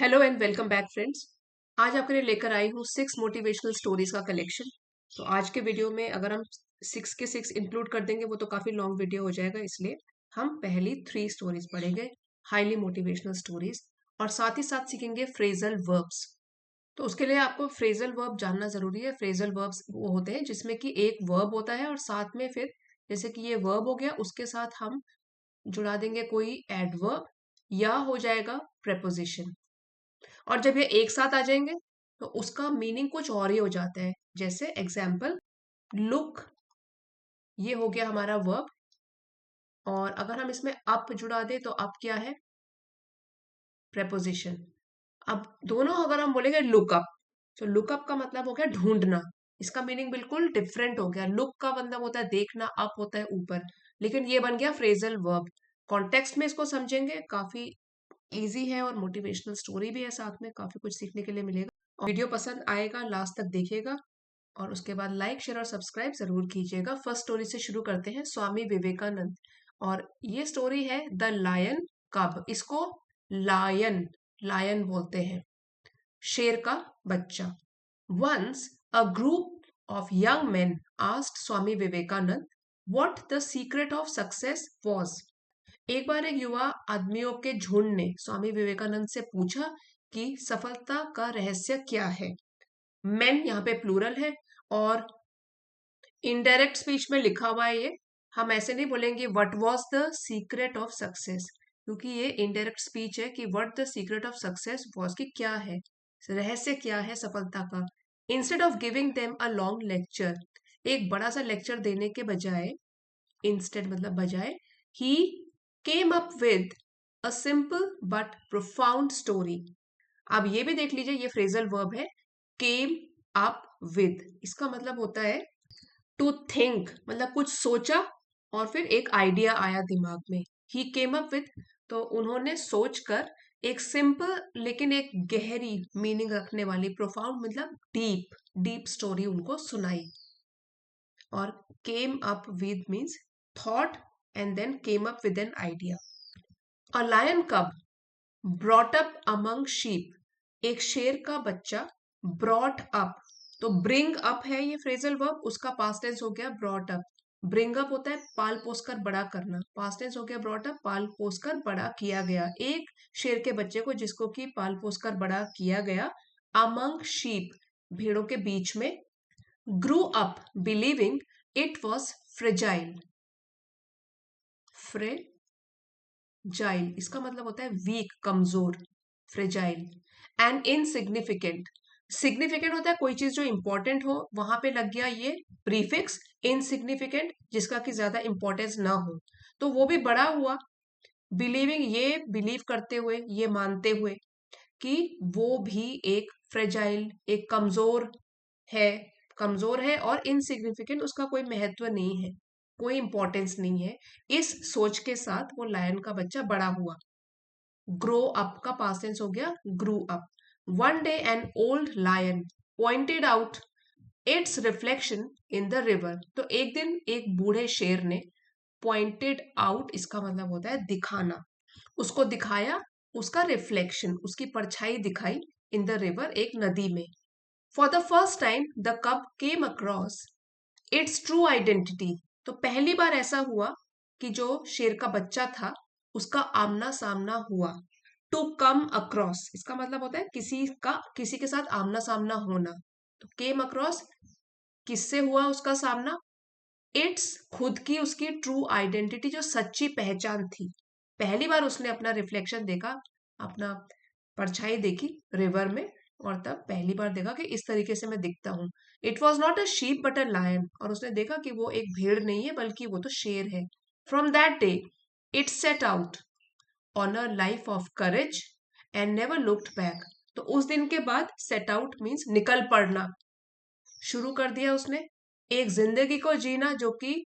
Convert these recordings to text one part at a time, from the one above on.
Hello and welcome back friends. आज आपके लिए लेकर आई हूँ 6 मोटिवेशनल स्टोरीज का कलेक्शन। तो आज के वीडियो में अगर हम 6 के 6 इंक्लूड कर देंगे वो तो काफी लॉन्ग वीडियो हो जाएगा, इसलिए हम पहली 3 स्टोरीज पढ़ेंगे, हाईली मोटिवेशनल स्टोरीज, और साथ सीखेंगे फ्रेजल वर्ब्स। तो उसके लिए आपको फ्रेजल वर्ब जानना जरूरी है। फ्रेजल वर्ब्स वो होते हैं जिसमें कि एक वर्ब होता है और साथ में फिर जैसे कि ये वर्ब हो गया, उसके साथ हम जुड़ा देंगे कोई एडवर्ब या हो जाएगा प्रेपोजिशन। और जब ये एक साथ आ जाएंगे तो उसका मीनिंग कुछ और ही हो जाता है। जैसे एग्जाम्पल, लुक, ये हो गया हमारा वर्ब, और अगर हम इसमें अप जुड़ा दे तो अप क्या है? प्रेपोजिशन। अब दोनों अगर हम बोलेंगे लुकअप, तो लुकअप का मतलब हो गया ढूंढना। इसका मीनिंग बिल्कुल डिफरेंट हो गया। लुक का मतलब होता है देखना, अप होता है ऊपर, लेकिन ये बन गया फ्रेजल वर्ब। कॉन्टेक्स्ट में इसको समझेंगे, काफी इजी है और मोटिवेशनल स्टोरी भी है, साथ में काफी कुछ सीखने के लिए मिलेगा। और वीडियो पसंद आएगा, लास्ट तक देखिएगा, और उसके बाद लाइक शेयर और सब्सक्राइब जरूर कीजिएगा। फर्स्ट स्टोरी से शुरू करते हैं, स्वामी विवेकानंद। और ये स्टोरी है द लायन कब। इसको लायन लायन बोलते हैं, शेर का बच्चा। Once a group of young men asked Swami Vivekananda what the secret of success was. एक बार एक युवा आदमियों के झुंड ने स्वामी विवेकानंद से पूछा कि सफलता का रहस्य क्या है। मेन यहाँ पे प्लूरल है, और इनडायरेक्ट स्पीच में लिखा हुआ है ये। हम ऐसे नहीं बोलेंगे what was the secret of success, क्योंकि ये इनडायरेक्ट स्पीच है कि what the secret of success was, कि क्या है, रहस्य क्या है सफलता का। Instead of giving them a long lecture, एक बड़ा सा लेक्चर देने के बजाय, इंस्टेड मतलब बजाय, he came up with a simple but profound story. अब ये भी देख लीजिए, ये फ्रेजल वर्ब है, केम अप विद। इसका मतलब होता है टू थिंक, मतलब कुछ सोचा और फिर एक आइडिया आया दिमाग में। ही केम अप विद, तो उन्होंने सोच कर एक सिंपल लेकिन एक गहरी मीनिंग रखने वाली, प्रोफाउंड मतलब डीप डीप स्टोरी उनको सुनाई। और came up with means thought, and then came up with an idea. A lion cub brought up among sheep, एक शेर का बच्चा ब्रॉट अप, तो ब्रिंग अप है ये फ्रेजल वर्ब, उसका पास्ट टेंस हो गया ब्रॉट अप। ब्रिंग अप होता है पाल पोस कर बड़ा करना, पास्ट टेंस हो गया ब्रॉट अप, पाल पोस कर बड़ा किया गया। एक शेर के बच्चे को जिसको कि पाल पोस कर बड़ा किया गया, अमंग शीप, भेड़ों के बीच में, grew up believing it was fragile. Fragile इसका मतलब होता है वीक, कमजोर, फ्रेजाइल। एंड इनसिग्निफिकेंट, सिग्निफिकेंट होता है कोई चीज जो इंपॉर्टेंट हो, वहां पे लग गया ये प्रीफिक्स इनसिग्निफिकेंट, जिसका कि ज्यादा इंपॉर्टेंस ना हो, तो वो भी बड़ा हुआ। बिलीविंग, ये बिलीव करते हुए, ये मानते हुए कि वो भी एक फ्रेजाइल, एक है, कमजोर है, और इनसिग्निफिकेंट, उसका कोई महत्व नहीं है, कोई इंपॉर्टेंस नहीं है। इस सोच के साथ वो लायन का बच्चा बड़ा हुआ। ग्रो अप का पास्ट टेंस हो गया grew up. One day an old lion pointed out its reflection in the river, तो एक दिन एक बूढ़े शेर ने पॉइंटेड आउट, इसका मतलब होता है दिखाना, उसको दिखाया, उसका रिफ्लेक्शन, उसकी परछाई दिखाई, इन द रिवर, एक नदी में। For the first time the cub came across its true identity, तो पहली बार ऐसा हुआ कि जो शेर का बच्चा था उसका आमना सामना हुआ। टू कम अक्रॉस, इसका मतलब होता है किसी के साथ आमना सामना होना। तो केम अक्रॉस, किससे हुआ उसका सामना? इट्स, खुद की, उसकी ट्रू आइडेंटिटी, जो सच्ची पहचान थी। पहली बार उसने अपना रिफ्लेक्शन देखा, अपना परछाई देखी रिवर में, और तब पहली बार देखा कि इस तरीके से मैं दिखता हूँ। It was not a sheep but a lion, और उसने देखा कि वो एक भेड़ नहीं है बल्कि वो तो शेर है। From that day it set out on a life of courage and never looked back, तो उस दिन के बाद सेट आउट मीन्स निकल पड़ना, शुरू कर दिया उसने एक जिंदगी को जीना जो कि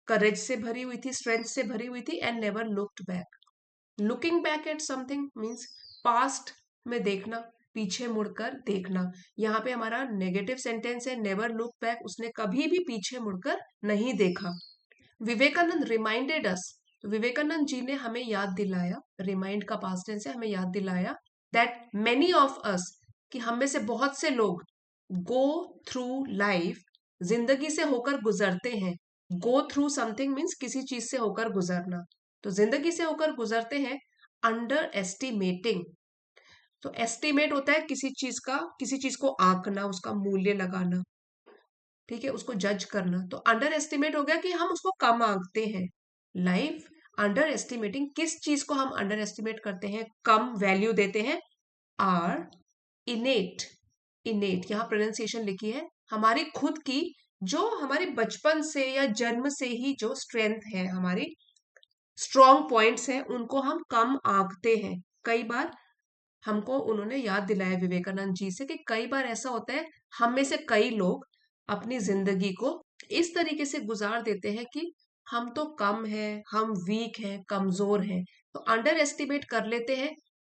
करेज से भरी हुई थी, स्ट्रेंथ से भरी हुई थी, and never looked back. Looking back at something means past में देखना, पीछे मुड़कर देखना। यहाँ पे हमारा नेगेटिव सेंटेंस है नेवर लुक बैक, उसने कभी भी पीछे मुड़कर नहीं देखा। विवेकानंद रिमाइंडेड अस, तो विवेकानंद जी ने हमें याद दिलाया, रिमाइंड का पास्ट टेंस है, हमें याद दिलाया, दैट मेनी ऑफ अस, कि हम में से बहुत से लोग गो थ्रू लाइफ, जिंदगी से होकर गुजरते हैं। गो थ्रू समथिंग मीन्स किसी चीज से होकर गुजरना, तो जिंदगी से होकर गुजरते हैं अंडर एस्टिमेटिंग। तो एस्टिमेट होता है किसी चीज का, किसी चीज को आंकना, उसका मूल्य लगाना, ठीक है, उसको जज करना। तो अंडर एस्टिमेट हो गया कि हम उसको कम आंकते हैं। लाइफ अंडर एस्टिमेटिंग, किस चीज को हम अंडर एस्टिमेट करते हैं, कम वैल्यू देते हैं। आर इनेट, इनेट यहाँ प्रोनाउंसिएशन लिखी है, हमारी खुद की, जो हमारे बचपन से या जन्म से ही जो स्ट्रेंथ है, हमारी स्ट्रॉन्ग पॉइंट्स हैं, उनको हम कम आंकते हैं। कई बार हमको उन्होंने याद दिलाया विवेकानंद जी से कि कई बार ऐसा होता है, हम में से कई लोग अपनी जिंदगी को इस तरीके से गुजार देते हैं कि हम तो कम हैं, हम वीक हैं, कमजोर हैं, तो अंडर एस्टिमेट कर लेते हैं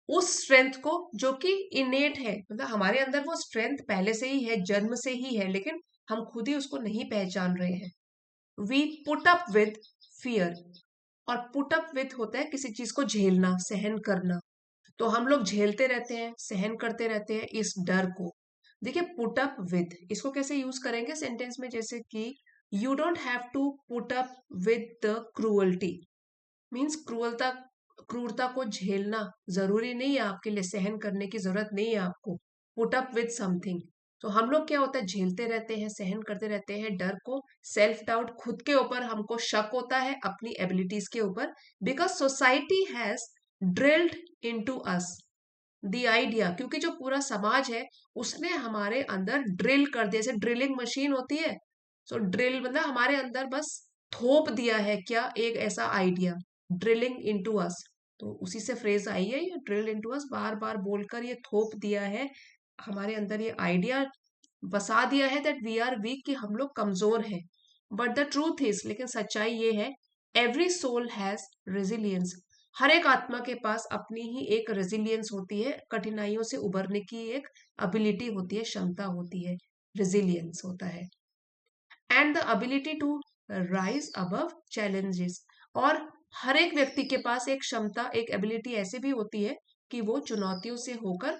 उस स्ट्रेंथ को जो कि इनेट है, मतलब हमारे अंदर वो स्ट्रेंथ पहले से ही है, जन्म से ही है, लेकिन हम खुद ही उसको नहीं पहचान रहे हैं। We put up with fear, और पुट अप विद होता है किसी चीज को झेलना, सहन करना। तो हम लोग झेलते रहते हैं, सहन करते रहते हैं इस डर को। देखिए पुट अप विद, इसको कैसे यूज करेंगे सेंटेंस में, जैसे कि you don't have to put up with the cruelty, means क्रूरता, क्रूरता को झेलना जरूरी नहीं है आपके लिए, सहन करने की जरूरत नहीं है आपको। पुट अप विद समथिंग, तो हम लोग क्या होता है, झेलते रहते हैं, सहन करते रहते हैं डर को, सेल्फ डाउट, खुद के ऊपर हमको शक होता है, अपनी एबिलिटीज के ऊपर, because society has drilled into us the idea, क्योंकि जो पूरा समाज है उसने हमारे अंदर ड्रिल कर दिया, जैसे ड्रिलिंग मशीन होती है, सो ड्रिल मतलब हमारे अंदर बस थोप दिया है क्या, एक ऐसा आइडिया, ड्रिलिंग इनटू अस। तो उसी से फ्रेज आई है ये, ड्रिल इनटू अस, बार बार बोलकर ये थोप दिया है हमारे अंदर, ये आइडिया बसा दिया है दैट वी आर वीक, कि हम लोग कमजोर हैं। बट द ट्रूथ इज, लेकिन सच्चाई ये है, एवरी सोल हैज रेजिलियंस, हर एक आत्मा के पास अपनी ही एक रेजिलियंस होती है, कठिनाइयों से उबरने की एक एबिलिटी होती है, क्षमता होती है, रेजिलियंस होता है। And the ability to rise above challenges, और हर एक व्यक्ति के पास एक क्षमता, एक एबिलिटी ऐसी भी होती है कि वो चुनौतियों से होकर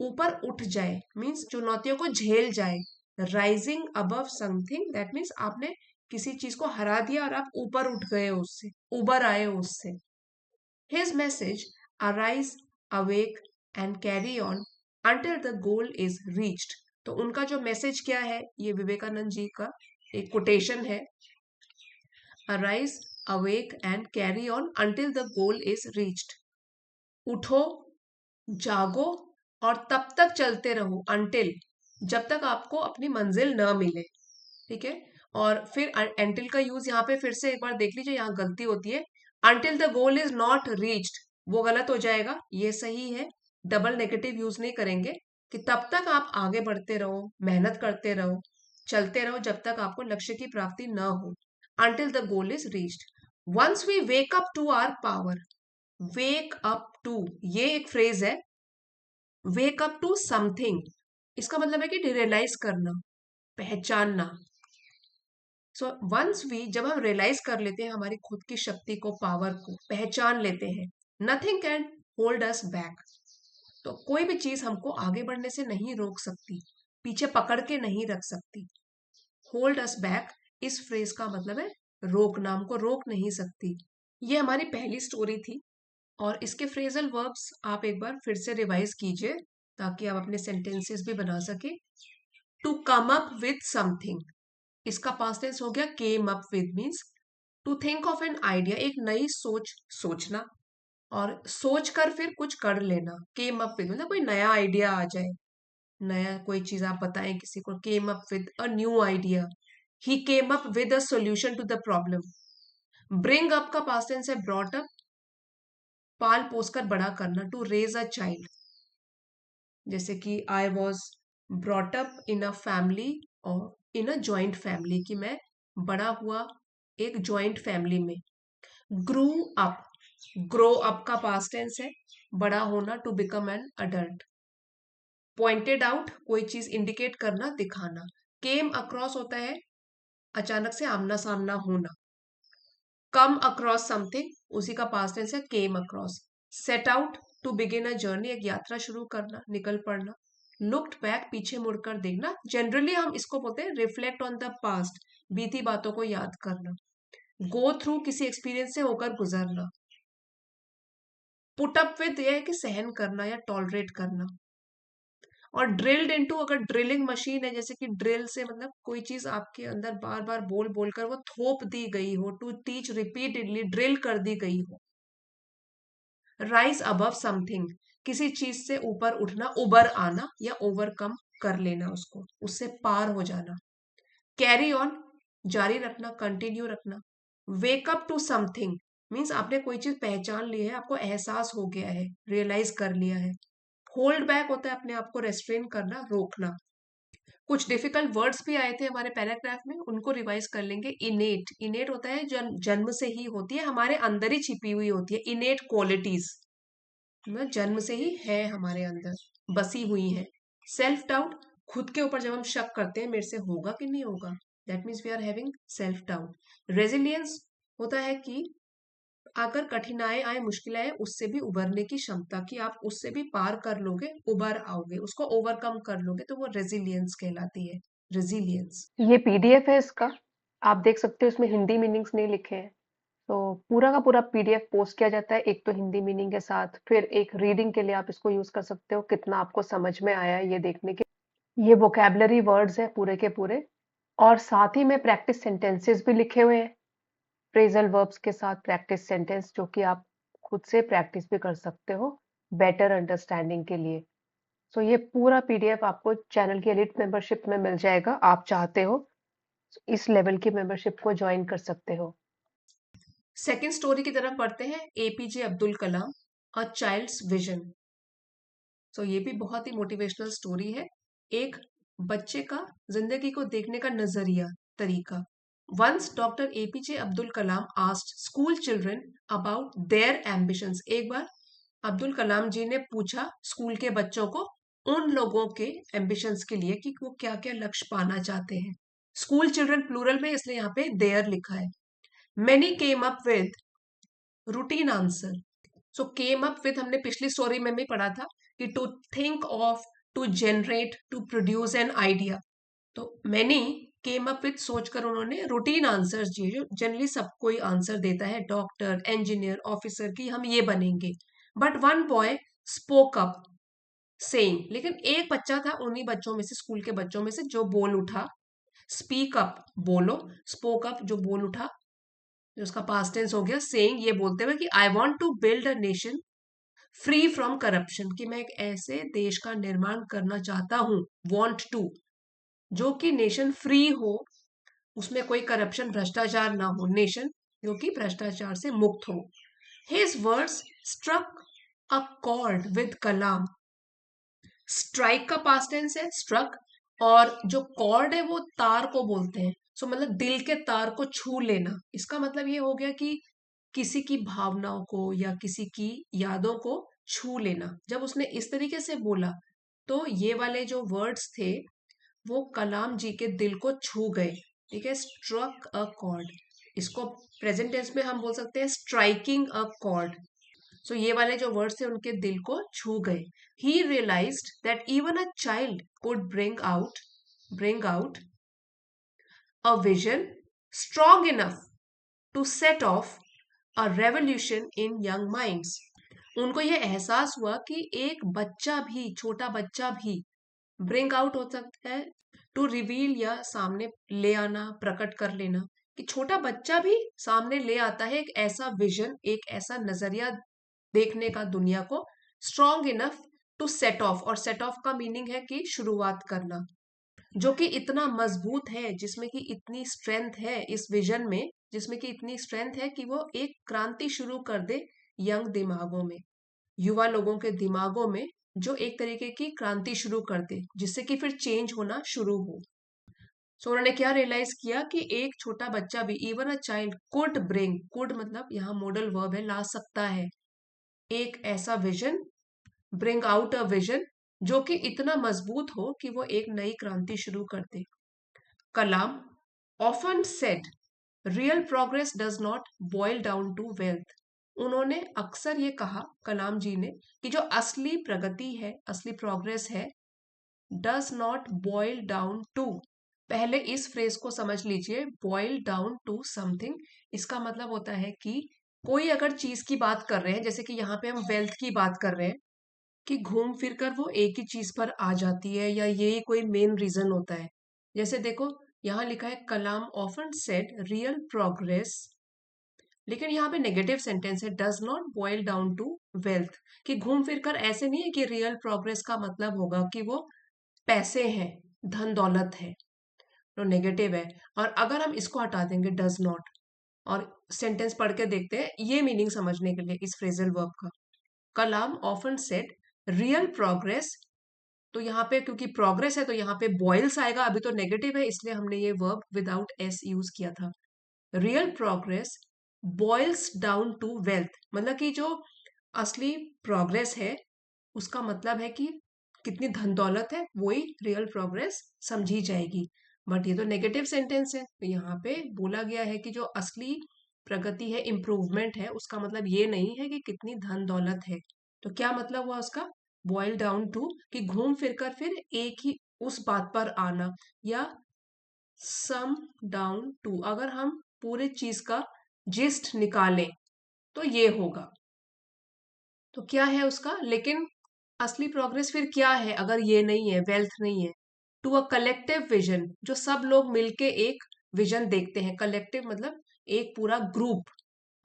ऊपर उठ जाए, मीन्स चुनौतियों को झेल जाए। Rising above something, that means आपने किसी चीज को हरा दिया और आप ऊपर उठ गए हो उससे, उबर आए हो उससे। His message, arise, awake and carry on until the goal is reached। तो उनका जो मैसेज क्या है, ये विवेकानंद जी का एक कोटेशन है, arise, awake and carry on until the goal is reached। उठो, जागो और तब तक चलते रहो, until, जब तक आपको अपनी मंजिल न मिले, ठीक है। और फिर until का यूज यहाँ पे फिर से एक बार देख लीजिए, यहाँ गलती होती है, until the goal is not reached, वो गलत हो जाएगा, ये सही है, डबल नेगेटिव यूज नहीं करेंगे, कि तब तक आप आगे बढ़ते रहो, मेहनत करते रहो, चलते रहो, जब तक आपको लक्ष्य की प्राप्ति न हो। until the goal is reached, once we wake up to our power, wake up to, ये एक फ्रेज है, wake up to something, इसका मतलब है कि रियलाइज करना, पहचानना। सो वंस वी, जब हम रियलाइज कर लेते हैं हमारी खुद की शक्ति को, पावर को पहचान लेते हैं, nothing can hold us back, तो कोई भी चीज हमको आगे बढ़ने से नहीं रोक सकती, पीछे पकड़ के नहीं रख सकती। होल्ड अस बैक, इस फ्रेज का मतलब है रोकना, हमको रोक नहीं सकती। ये हमारी पहली स्टोरी थी, और इसके फ्रेजल वर्ब्स आप एक बार फिर से रिवाइज कीजिए ताकि आप अपने सेंटेंसेस भी बना सके। To come up with something, इसका पास्ट टेंस हो गया came up with, means to think of an idea, एक नई सोच सोचना, और सोच कर फिर कुछ कर लेना। केम अप विद मतलब कोई नया आइडिया आ जाए, नया कोई चीज आप बताएं किसी को, came up with a new idea, he came up with a solution to the problem. Bring up का पास्ट टेंस है ब्रॉट अप, पाल पोस कर बड़ा करना, टू रेज अ चाइल्ड, जैसे कि I was brought up in a family और इन अ जॉइंट फैमिली, कि मैं बड़ा हुआ एक जॉइंट फैमिली में। ग्रू अप, ग्रो अप का पास्ट टेंस है बड़ा होना, to become an adult. Pointed out, कोई चीज इंडिकेट करना, दिखाना। केम अक्रॉस होता है अचानक से आमना सामना होना। कम अक्रॉस समथिंग, उसी का पास्ट टेंस है came across. Set out, to begin a journey, एक यात्रा शुरू करना, निकल पड़ना। लुक्ड बैक, पीछे मुड़कर देखना, जनरली हम इसको बोलते हैं रिफ्लेक्ट ऑन द पास्ट, बीती बातों को याद करना। गो थ्रू, किसी एक्सपीरियंस से होकर गुजरना। पुट अप विद, यह है कि सहन करना या टॉलरेट करना। और ड्रिल्ड इनटू, अगर ड्रिलिंग मशीन है, जैसे कि ड्रिल से मतलब कोई चीज आपके अंदर बार बार बोल बोल कर वो थोप दी गई हो, टू टीच रिपीटेडली, ड्रिल कर दी गई हो। राइज अबव समथिंग, किसी चीज से ऊपर उठना, उबर आना या ओवरकम कर लेना उसको, उससे पार हो जाना। कैरी ऑन, जारी रखना, कंटिन्यू रखना। Wake up to something means आपने कोई चीज पहचान ली है, आपको एहसास हो गया है, रियलाइज कर लिया है। होल्ड बैक होता है अपने आप को रेस्ट्रेन करना, रोकना। कुछ डिफिकल्ट वर्ड्स भी आए थे हमारे पैराग्राफ में, उनको रिवाइज कर लेंगे। इनेट, इनेट होता है जन्म से ही होती है, हमारे अंदर ही छिपी हुई होती है। इनेट क्वालिटीज मतलब जन्म से ही है हमारे अंदर, बसी हुई है। सेल्फ डाउट, खुद के ऊपर जब हम शक करते हैं मेरे से होगा कि नहीं होगा, that means we are having self doubt. Resilience होता है कि अगर कठिनाई आए, मुश्किल आए, उससे भी उबरने की क्षमता, कि आप उससे भी पार कर लोगे, उबर आओगे, उसको ओवरकम कर लोगे, तो वो रेजिलियंस कहलाती है। रेजिलियंस। ये पीडीएफ है इसका, आप देख सकते हो, इसमें हिंदी मीनिंग्स नहीं लिखे हैं। तो पूरा का पूरा पीडीएफ पोस्ट किया जाता है, एक तो हिंदी मीनिंग के साथ, फिर एक रीडिंग के लिए आप इसको यूज कर सकते हो, कितना आपको समझ में आया है ये देखने के। ये वोकेबलरी वर्ड्स है पूरे के पूरे, और साथ ही में प्रैक्टिस सेंटेंसेस भी लिखे हुए हैं, फ्रेजल वर्ब्स के साथ प्रैक्टिस सेंटेंस, जो कि आप खुद से प्रैक्टिस भी कर सकते हो बेटर अंडरस्टैंडिंग के लिए। सो ये पूरा पीडीएफ आपको चैनल की एलिट मेंबरशिप में मिल जाएगा, आप चाहते हो इस लेवल की मेंबरशिप को ज्वाइन कर सकते हो। सेकेंड स्टोरी की तरफ बढ़ते हैं, APJ Abdul Kalam, a child's vision. तो ये भी बहुत ही मोटिवेशनल स्टोरी है, एक बच्चे का जिंदगी को देखने का नजरिया, तरीका। Once doctor APJ Abdul Kalam asked school children about their ambitions, एक बार अब्दुल कलाम जी ने पूछा स्कूल के बच्चों को उन लोगों के एम्बिशंस के लिए कि वो क्या क्या लक्ष्य पाना चाहते हैं। स्कूल चिल्ड्रन प्लूरल में, इसलिए यहाँ पे देयर लिखा है। Many came up with routine answer. So came up with हमने पिछली स्टोरी में भी पढ़ा था कि to think of, to generate, to produce an idea. तो मैनी केम अप विद सोचकर उन्होंने रूटीन आंसर्स दिए, जो जनरली सब कोई आंसर देता है, डॉक्टर, इंजीनियर, ऑफिसर, की हम ये बनेंगे। But one boy spoke up saying, लेकिन एक बच्चा था उन्हीं बच्चों में से, स्कूल के बच्चों में से, जो बोल उठा। स्पीक अप बोलो, स्पोक अप जो बोल उठा, जो उसका पास्ट टेंस हो गया। सेइंग ये बोलते हुए कि I want to build a nation free from corruption, कि मैं एक ऐसे देश का निर्माण करना चाहता हूं, वांट टू, जो कि नेशन फ्री हो, उसमें कोई करप्शन, भ्रष्टाचार ना हो, नेशन जो कि भ्रष्टाचार से मुक्त हो। His words struck a chord with Kalam. Strike का पास्ट टेंस है स्ट्रक, और जो कॉर्ड है वो तार को बोलते हैं। सो मतलब दिल के तार को छू लेना, इसका मतलब ये हो गया कि किसी की भावनाओं को या किसी की यादों को छू लेना। जब उसने इस तरीके से बोला, तो ये वाले जो वर्ड्स थे वो कलाम जी के दिल को छू गए। ठीक है, स्ट्रक अ कॉर्ड, इसको प्रेजेंट टेंस में हम बोल सकते हैं स्ट्राइकिंग अ कॉर्ड। सो ये वाले जो वर्ड्स थे उनके दिल को छू गए। He realised that even a child could bring out a vision strong enough to set off a revolution in young minds. उनको ये एहसास हुआ कि एक बच्चा भी, छोटा बच्चा भी ब्रिंग आउट हो सकता है, टू रिवील या सामने ले आना, प्रकट कर लेना, कि छोटा बच्चा भी सामने ले आता है एक ऐसा विजन, एक ऐसा नजरिया देखने का दुनिया को, strong enough to set off, और सेट ऑफ का मीनिंग है कि शुरुआत करना, जो कि इतना मजबूत है, जिसमें कि इतनी स्ट्रेंथ है इस विजन में, जिसमें कि इतनी स्ट्रेंथ है कि वो एक क्रांति शुरू कर दे यंग दिमागों में, युवा लोगों के दिमागों में, जो एक तरीके की क्रांति शुरू कर दे, जिससे कि फिर चेंज होना शुरू हो। सो उन्होंने क्या रियलाइज किया कि एक छोटा बच्चा भी, even a child could bring, could मतलब यहाँ मॉडल वर्ब है, ला सकता है एक ऐसा vision, bring out a vision, जो कि इतना मजबूत हो कि वो एक नई क्रांति शुरू कर दे। Kalam often said real progress does not boil down to wealth. उन्होंने अक्सर ये कहा, कलाम जी ने, कि जो असली प्रगति है, असली प्रोग्रेस है, does not boil down to, पहले इस फ्रेज को समझ लीजिए, बॉइल डाउन टू समथिंग। इसका मतलब होता है कि कोई अगर चीज की बात कर रहे हैं, जैसे कि यहाँ पे हम वेल्थ की बात कर रहे हैं, कि घूम फिर कर वो एक ही चीज पर आ जाती है, या यही कोई मेन रीजन होता है। जैसे देखो, यहाँ लिखा है Kalam often said real progress, लेकिन यहाँ पे नेगेटिव सेंटेंस है, does not boil down to wealth, कि घूम फिर कर ऐसे नहीं है कि रियल प्रोग्रेस का मतलब होगा कि वो पैसे हैं, धन दौलत है, तो नेगेटिव है। और अगर हम इसको हटा देंगे डज नॉट, और सेंटेंस पढ़ के देखते हैं ये मीनिंग समझने के लिए इस फ्रेजल वर्ब का, कलाम ऑफन सेड रियल प्रोग्रेस, तो यहाँ पे क्योंकि प्रोग्रेस है तो यहाँ पे बॉइल्स आएगा, अभी तो नेगेटिव है इसलिए हमने ये वर्ब विदाउट एस यूज किया था। Real progress boils down to wealth, मतलब कि जो असली प्रोग्रेस है उसका मतलब है कि कितनी धन दौलत है, वही रियल प्रोग्रेस समझी जाएगी। बट ये तो नेगेटिव सेंटेंस है, तो यहाँ पे बोला गया है कि जो असली प्रगति है, इम्प्रूवमेंट है, उसका मतलब ये नहीं है कि कितनी धन दौलत है। तो क्या मतलब हुआ उसका, बॉइल डाउन टू, कि घूम फिर कर फिर एक ही उस बात पर आना, या सम डाउन टू, अगर हम पूरे चीज का जिस्ट निकालें तो ये होगा। तो क्या है उसका, लेकिन असली प्रोग्रेस फिर क्या है अगर ये नहीं है, वेल्थ नहीं है। टू अ कलेक्टिव विजन, जो सब लोग मिलके एक विजन देखते हैं, कलेक्टिव मतलब एक पूरा ग्रुप,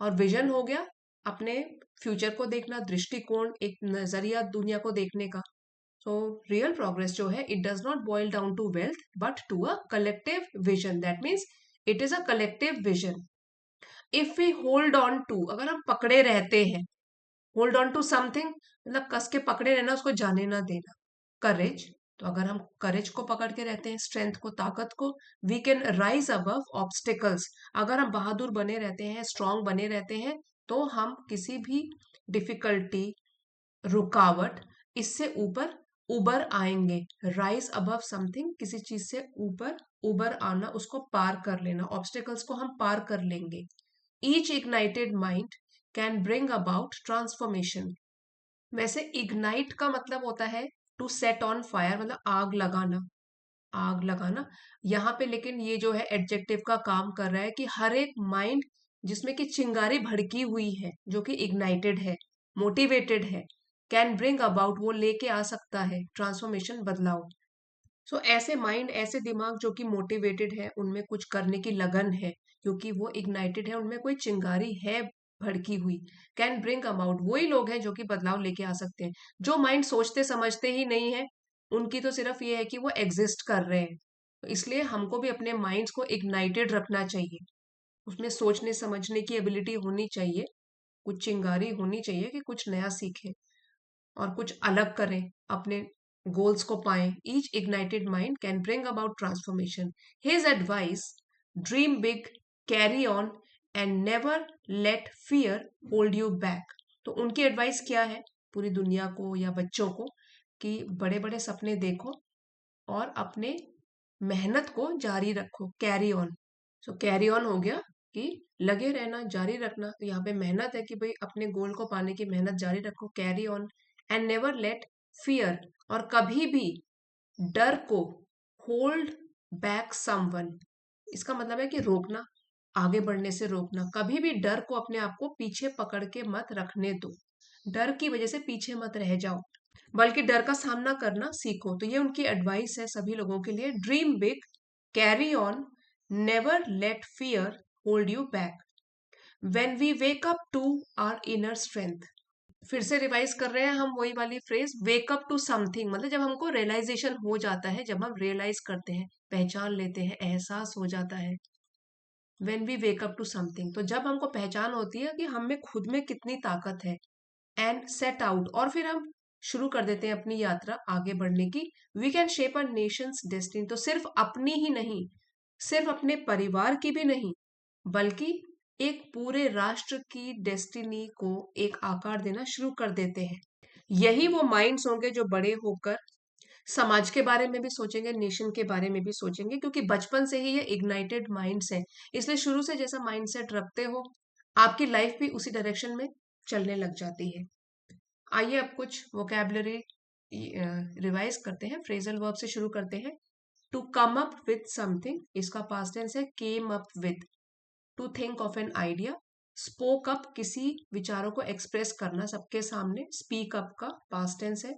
और विजन हो गया अपने फ्यूचर को देखना, दृष्टिकोण, एक नजरिया दुनिया को देखने का। सो रियल प्रोग्रेस जो है, it does not boil down to wealth but to a collective vision, that means it is a collective vision. If we hold on to, अगर हम पकड़े रहते हैं, होल्ड ऑन टू समथिंग मतलब कस के पकड़े रहना, उसको जाने ना देना। करेज, तो अगर हम करेज को पकड़ के रहते हैं, स्ट्रेंथ को, ताकत को, we can rise above obstacles, अगर हम बहादुर बने रहते हैं, स्ट्रांग बने रहते हैं, तो हम किसी भी डिफिकल्टी, रुकावट, इससे ऊपर उबर आएंगे। राइज अबव समथिंग, किसी चीज से ऊपर उबर आना, उसको पार कर लेना, ऑब्स्टिकल्स को हम पार कर लेंगे। Each ignited mind can bring about transformation. वैसे इग्नाइट का मतलब होता है टू सेट ऑन फायर, मतलब आग लगाना, आग लगाना। यहाँ पे लेकिन ये जो है एडजेक्टिव का काम कर रहा है कि हर एक माइंड जिसमें कि चिंगारी भड़की हुई है, जो कि इग्नाइटेड है, मोटिवेटेड है, कैन ब्रिंग अबाउट, वो लेके आ सकता है ट्रांसफॉर्मेशन, बदलाव। सो ऐसे माइंड, ऐसे दिमाग जो कि मोटिवेटेड है, उनमें कुछ करने की लगन है, क्योंकि वो इग्नाइटेड है, उनमें कोई चिंगारी है भड़की हुई, कैन ब्रिंग अबाउट, वही लोग हैं जो कि बदलाव लेके आ सकते हैं। जो माइंड सोचते समझते ही नहीं है, उनकी तो सिर्फ ये है कि वो एग्जिस्ट कर रहे हैं। तो इसलिए हमको भी अपने माइंड्स को इग्नाइटेड रखना चाहिए, उसमें सोचने समझने की एबिलिटी होनी चाहिए, कुछ चिंगारी होनी चाहिए कि कुछ नया सीखें और कुछ अलग करें, अपने गोल्स को पाएं। Each ignited mind can bring about transformation. His advice, dream big, carry on, and never let fear hold you back. तो उनकी एडवाइस क्या है पूरी दुनिया को या बच्चों को, कि बड़े बड़े सपने देखो और अपने मेहनत को जारी रखो, carry on. So carry on हो गया कि लगे रहना, जारी रखना, तो यहाँ पे मेहनत है कि भाई अपने गोल को पाने की मेहनत जारी रखो, carry on. And never let fear, और कभी भी डर को, होल्ड बैक समवन, इसका मतलब है कि रोकना, आगे बढ़ने से रोकना, कभी भी डर को, अपने आप को पीछे पकड़ के मत रखने दो, डर की वजह से पीछे मत रह जाओ, बल्कि डर का सामना करना सीखो। तो ये उनकी एडवाइस है सभी लोगों के लिए, dream big, carry on, never let fear hold you back, when we wake up to our inner strength. फिर से रिवाइज कर रहे हैं हम वही वाली phrase, wake up to something, मतलब जब हमको रियलाइजेशन हो जाता है, जब हम रियलाइज करते हैं, पहचान लेते हैं, एहसास हो जाता है। When we wake up to something, तो जब हमको पहचान होती है कि हम में खुद में कितनी ताकत है। एंड सेट आउट, और फिर हम शुरू कर देते हैं अपनी यात्रा आगे बढ़ने की। We can shape a nation's destiny, तो सिर्फ अपनी ही नहीं, सिर्फ अपने परिवार की भी नहीं, बल्कि एक पूरे राष्ट्र की डेस्टिनी को एक आकार देना शुरू कर देते हैं। यही वो माइंड्स होंगे जो बड़े होकर समाज के बारे में भी सोचेंगे, नेशन के बारे में भी सोचेंगे, क्योंकि बचपन से ही ये इग्नाइटेड माइंड्स हैं। इसलिए शुरू से जैसा माइंडसेट रखते हो, आपकी लाइफ भी उसी डायरेक्शन में चलने लग जाती है। आइए अब कुछ वोकेबलरी रिवाइज करते हैं। फ्रेजल वर्ब से शुरू करते हैं। To come up with something, इसका पास्ट टेंस है came up with. To think of an idea, spoke up, किसी विचारों को एक्सप्रेस करना सबके सामने, स्पीक अप का पास्ट टेंस है।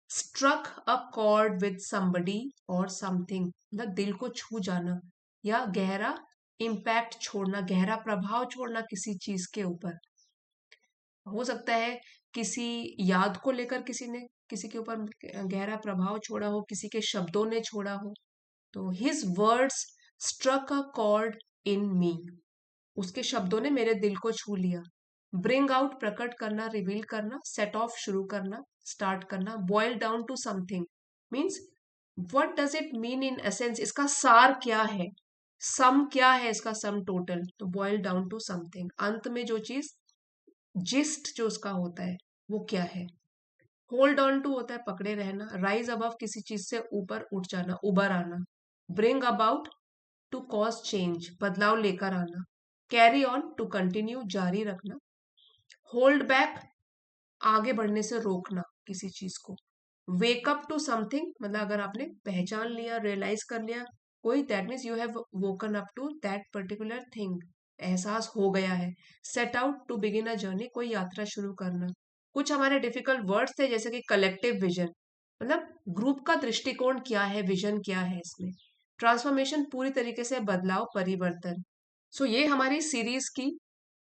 Struck a chord with somebody और समथिंग, मतलब दिल को छू जाना या गहरा इम्पैक्ट छोड़ना, गहरा प्रभाव छोड़ना किसी चीज के ऊपर। हो सकता है किसी याद को लेकर किसी ने किसी के ऊपर गहरा प्रभाव छोड़ा हो, किसी के शब्दों ने छोड़ा हो। तो his words struck a chord in me, उसके शब्दों ने मेरे दिल को छू लिया। ब्रिंग आउट, प्रकट करना, रिवील करना। सेट ऑफ, शुरू करना, स्टार्ट करना। Boil down to something means what does it mean in essence, इसका सार क्या है। सम क्या है इसका, सम टोटल, तो बॉयल डाउन टू समथिंग, अंत में जो चीज, जिस्ट जो उसका होता है वो क्या है। होल्ड ऑन टू होता है पकड़े रहना। राइज अबव, किसी चीज से ऊपर उठ जाना, उबर आना। Bring about, to cause change, बदलाव लेकर आना। कैरी ऑन, टू कंटिन्यू, जारी रखना। होल्ड बैक, आगे बढ़ने से रोकना किसी चीज को। वेक अप टू समथिंग, मतलब अगर आपने पहचान लिया, रियलाइज कर लिया कोई, that means you have woken up to that particular thing, एहसास हो गया है। Set out, to begin a journey, कोई यात्रा शुरू करना। कुछ हमारे डिफिकल्ट वर्ड्स थे जैसे कि कलेक्टिव विजन, मतलब ग्रुप का दृष्टिकोण क्या है, विजन क्या है इसमें। ट्रांसफॉर्मेशन, पूरी तरीके से बदलाव, परिवर्तन। सो ये हमारी सीरीज की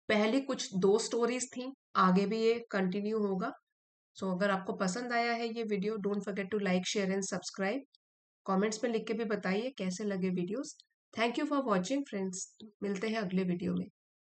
पहली कुछ 2 स्टोरीज थी, आगे भी ये कंटिन्यू होगा। सो अगर आपको पसंद आया है ये video, don't forget to like, share and subscribe. Comments में लिख के भी बताइए कैसे लगे videos. Thank you for watching friends, मिलते हैं अगले वीडियो में।